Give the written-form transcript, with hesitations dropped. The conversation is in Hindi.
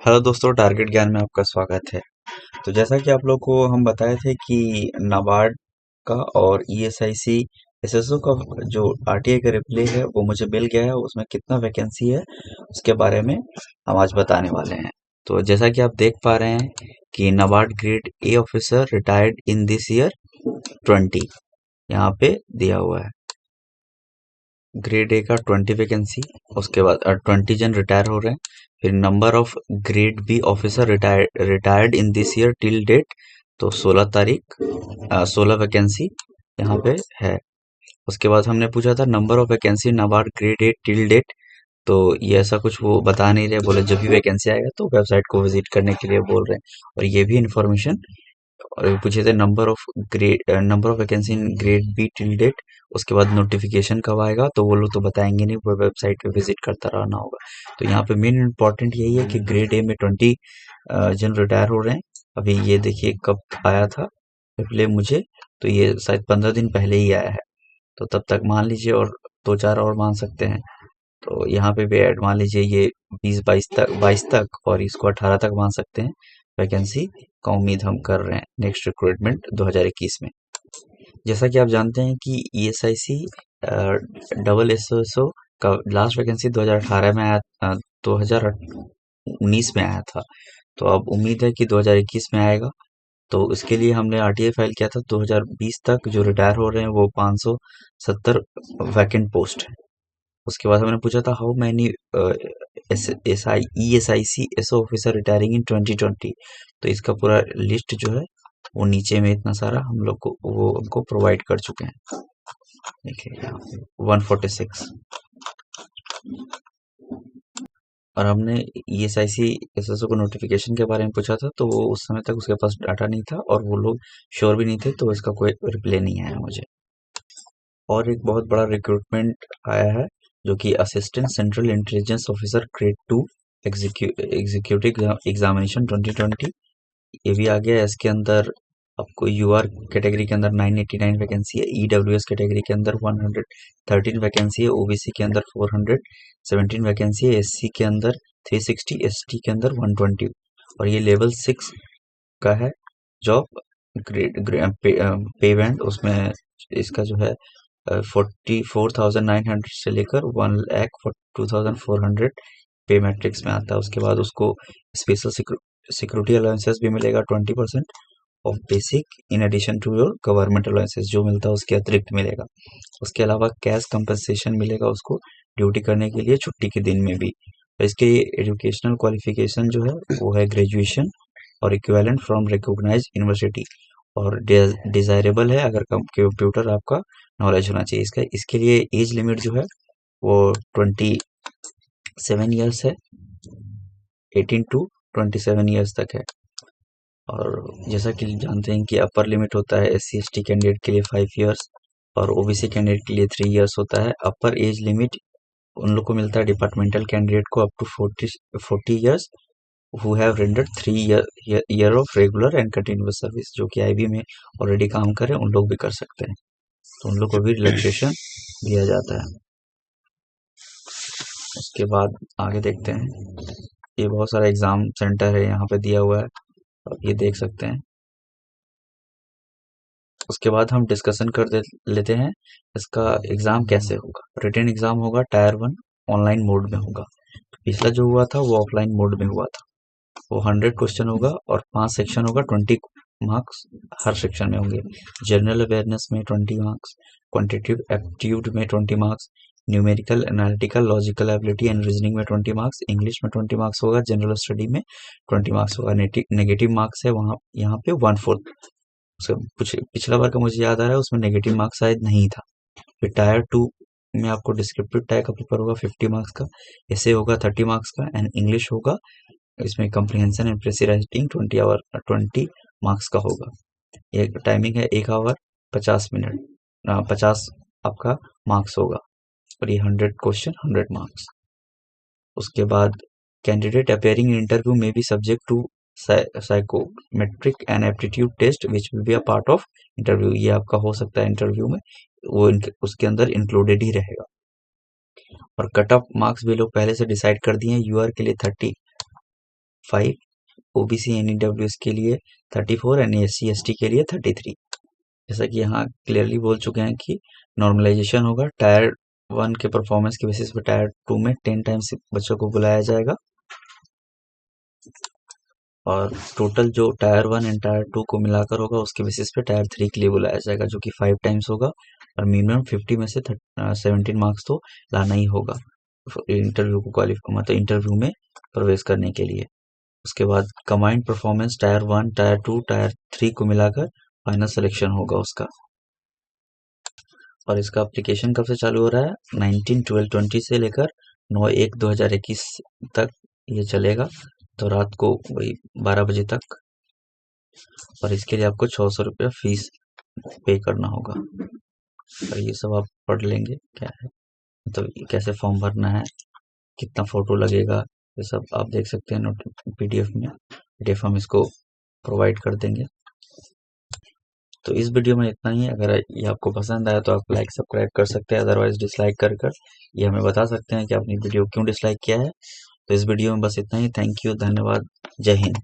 हेलो दोस्तों, टारगेट ज्ञान में आपका स्वागत है। तो जैसा कि आप लोग को हम बताए थे कि नाबार्ड का और ईएसआईसी एसएसओ का जो आरटीआई का रिप्ले है वो मुझे मिल गया है। उसमें कितना वैकेंसी है उसके बारे में हम आज बताने वाले हैं। तो जैसा कि आप देख पा रहे हैं कि NABARD grade A officer retired in this year 20 यहाँ पे दिया हुआ है। ग्रेड ए का 20 वैकेंसी, उसके बाद 20 जन रिटायर हो रहे हैं। फिर number of grade B officer retired in this year till date, तो 16 तारीख 16 वैकेंसी यहाँ पे है। उसके बाद हमने पूछा था number of vacancy NABARD grade A till date, तो ये ऐसा कुछ वो बता नहीं रहे, बोले जब भी वैकेंसी आएगा तो वेबसाइट को विजिट करने के लिए बोल रहे हैं। और ये भी इंफॉर्मेशन और पूछे थे number of vacancy in grade B till date, उसके बाद नोटिफिकेशन कब आएगा तो वो लोग तो बताएंगे नहीं, वो वेबसाइट पे विजिट करता रहना होगा। तो यहाँ पे मेन इम्पोर्टेंट यही है कि ग्रेड ए में 20 जन रिटायर हो रहे हैं। अभी ये देखिए कब आया था रिप्ले मुझे, तो ये शायद 15 दिन पहले ही आया है। तो तब तक मान लीजिए और दो चार और मान सकते हैं। तो यहाँ पे भी ऐड मान लीजिए ये 22 तक और इसको 18 तक मान सकते हैं। वैकेंसी का उम्मीद हम कर रहे हैं नेक्स्ट रिक्रूटमेंट 2021 में। जैसा कि आप जानते हैं कि ईएसआईसी डबल एसओएसओ का लास्ट वैकेंसी 2018 में आया, 2019 में आया था। तो अब उम्मीद है कि 2021 में आएगा। तो इसके लिए हमने आरटीआई फाइल किया था। 2020 तक जो रिटायर हो रहे हैं वो 570 वैकेंट पोस्ट है। उसके बाद हमने पूछा था how many ESIC SO officer retiring in 2020। तो इसका पूरा लिस्ट जो है वो नीचे में इतना सारा हम लोग को वो हमको प्रोवाइड कर चुके हैं। देखिए यहाँ पे 146। और हमने ईएसआईसी एसएसओ को नोटिफिकेशन के बारे में पूछा था, तो वो उस समय तक उसके पास डाटा नहीं था और वो लोग श्योर भी नहीं थे, तो इसका कोई रिप्लाई नहीं आया मुझे। और एक बहुत बड़ा रिक्रूटमेंट आया है जो कि assistant central intelligence officer grade 2 executive examination 2020। ये भी आ गया है। इसके अंदर आपको यूआर कैटेगरी के अंदर 989 वैकेंसी है, ईडब्ल्यूएस कैटेगरी के अंदर 113 वैकेंसी है, ओबीसी के अंदर 417 वैकेंसी है, एससी के अंदर 360, एसटी के अंदर 120। और ये लेवल 6 का है जॉब। ग्रेड पे बैंड उसमें इसका जो है 44,900 से लेकर 1,02,400 पे मैट्रिक्स में आता है। उसके बाद उसको स्पेशल सिक्योरिटी अलाउंसेस भी मिलेगा 20% of basic in addition to your government allowances, जो मिलता है उसके अतिरिक्त मिलेगा। उसके अलावा कैश कंपनसेशन मिलेगा उसको ड्यूटी करने के लिए छुट्टी के दिन में भी। और इसके एजुकेशनल क्वालिफिकेशन जो है वो है ग्रेजुएशन और इक्विवेलेंट फ्रॉम रिकॉग्नाइज्ड यूनिवर्सिटी। और डिजायरेबल है अगर कंप्यूटर आपका नॉलेज होना चाहिए। इसके लिए एज लिमिट जो है वो 27 ईयर्स है, 18 टू 27 ईयर्स तक है। और जैसा कि जानते हैं कि अपर लिमिट होता है एससी एसटी कैंडिडेट के लिए 5 ईयर्स और ओबीसी कैंडिडेट के लिए 3 ईयर्स होता है। अपर एज लिमिट उन लोग को मिलता है डिपार्टमेंटल कैंडिडेट को up to 40 years who have rendered 3 year of regular and continuous service, जो कि आईबी में ऑलरेडी काम कर रहे हैं उन लोग भी कर सकते हैं। तो उन लोग को भी रिलैक्सेशन दिया जाता है। उसके बाद आगे देखते हैं। ये बहुत सारा एग्जाम सेंटर है यहाँ पे दिया हुआ है, आप ये देख सकते हैं। उसके बाद हम डिस्कशन लेते हैं इसका एग्जाम कैसे होगा। रिटन एग्जाम होगा टायर 1, ऑनलाइन मोड में होगा। पिछला जो हुआ था वो ऑफलाइन मोड में हुआ था। वो 100 क्वेश्चन होगा और 5 सेक्शन होगा, 20 मार्क्स हर सेक्शन में होंगे। जनरल अवेयरनेस में 20 मार्क्स, क्वांटिटेटिव एप्टीट्यूड में 20 marks, numerical analytical logical ability and reasoning में 20 मार्क्स, इंग्लिश में 20 मार्क्स होगा, जनरल स्टडी में 20 मार्क्स होगा। नेगेटिव मार्क्स है वहाँ यहाँ पे 1/4। पिछला बार का मुझे याद आ रहा है उसमें नेगेटिव मार्क्स शायद नहीं था। फिर टायर 2 में आपको डिस्क्रिप्टिव टाइप का पेपर होगा 50 मार्क्स का, ऐसे होगा 30 मार्क्स का, एंड इंग्लिश होगा। इसमें कंप्रीहेंशन एंड प्रेसी राइटिंग 20 मार्क्स का होगा। एक टाइमिंग है 1 आवर 50 मिनट, 50 आपका मार्क्स होगा। और ये 100 क्वेश्चन 100 मार्क्स। उसके बाद कैंडिडेट अपेयरिंग इन इंटरव्यू में be subject to psychometric and aptitude test which will be a part of interview. ये आपका हो सकता है इंटरव्यू में, वो उसके अंदर इंक्लूडेड ही रहेगा। और कट ऑफ मार्क्स भी लोग पहले से डिसाइड कर दिए हैं। यूआर के लिए 35, ओबीसी एनईडब्ल्यूएस के लिए 34 एंड एससी एसटी के लिए 33। जैसा कि यहाँ क्लियरली बोल चुके हैं कि नॉर्मलाइजेशन होगा। टायर 1 के परफॉर्मेंस के बेसिस पे टायर 2 में 10 टाइम्स बच्चों को बुलाया जाएगा, और टोटल जो टायर 1 एंड टायर 2 को मिलाकर होगा उसके बेसिस पे टायर 3 के लिए बुलाया जाएगा, जो कि 5 टाइम्स होगा। और मिनिमम 50 में से 17 मार्क्स तो लाना ही होगा इंटरव्यू को क्वालिफाई, मतलब इंटरव्यू में प्रवेश करने के लिए। उसके बाद combined performance tyre 1, tyre 2, tyre 3 को मिलाकर फाइनल सिलेक्शन होगा उसका। और इसका एप्लीकेशन कब से चालू हो रहा है? 19/12/20 से लेकर 9/1/2021 तक ये चलेगा, तो रात को वही 12 बजे तक। और इसके लिए आपको 600 रुपया फीस पे करना होगा। और ये सब आप पढ़ लेंगे क्या है, मतलब कैसे फॉर्म भरना है, कितना फोटो लगेगा, ये सब आप देख सकते हैं नोट पीडीएफ में। पीडीएफ हम इसको प्रोवाइड कर देंगे। तो इस वीडियो में इतना ही। अगर ये आपको पसंद आया तो आप लाइक सब्सक्राइब कर सकते हैं, अदरवाइज डिसलाइक कर ये हमें बता सकते हैं कि आपने वीडियो क्यों डिसलाइक किया है। तो इस वीडियो में बस इतना ही। थैंक यू, धन्यवाद, जय हिंद।